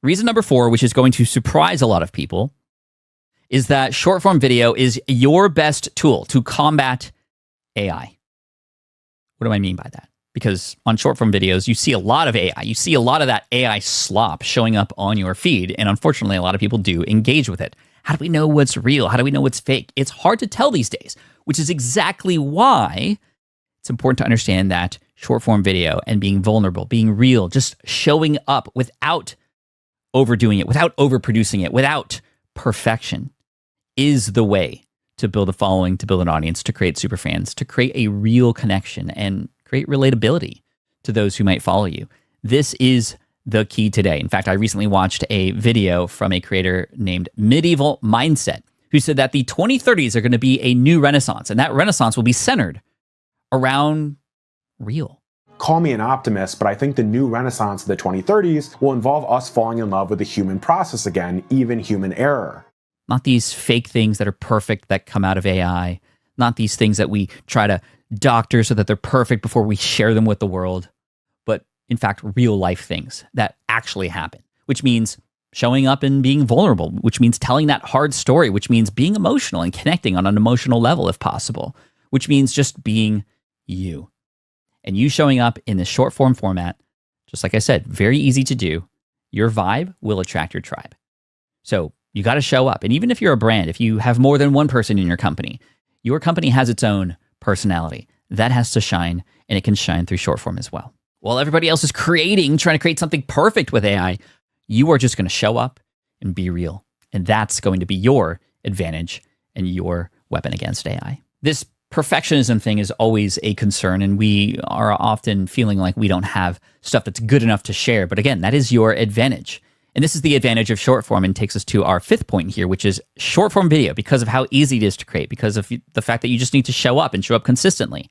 Reason number 4, which is going to surprise a lot of people, is that short form video is your best tool to combat AI. What do I mean by that? Because on short form videos, you see a lot of AI. You see a lot of that AI slop showing up on your feed. And unfortunately, a lot of people do engage with it. How do we know what's real? How do we know what's fake? It's hard to tell these days, which is exactly why it's important to understand that short form video and being vulnerable, being real, just showing up without overdoing it, without overproducing it, without perfection is the way to build a following, to build an audience, to create super fans, to create a real connection and create relatability to those who might follow you. This is the key today. In fact, I recently watched a video from a creator named Medieval Mindset, who said that the 2030s are going to be a new renaissance, and that renaissance will be centered around real. Call me an optimist, but I think the new renaissance of the 2030s will involve us falling in love with the human process again, even human error. Not these fake things that are perfect that come out of AI, not these things that we try to doctor so that they're perfect before we share them with the world, but in fact, real life things that actually happen, which means showing up and being vulnerable, which means telling that hard story, which means being emotional and connecting on an emotional level if possible, which means just being you. And you showing up in this short form format, just like I said, very easy to do. Your vibe will attract your tribe. So you got to show up. And even if you're a brand, if you have more than one person in your company has its own personality. That has to shine, and it can shine through short form as well. While everybody else is trying to create something perfect with AI, you are just going to show up and be real. And that's going to be your advantage and your weapon against AI. This perfectionism thing is always a concern, and we are often feeling like we don't have stuff that's good enough to share. But again, that is your advantage. And this is the advantage of short form and takes us to our 5th point here, which is short form video, because of how easy it is to create, because of the fact that you just need to show up and show up consistently.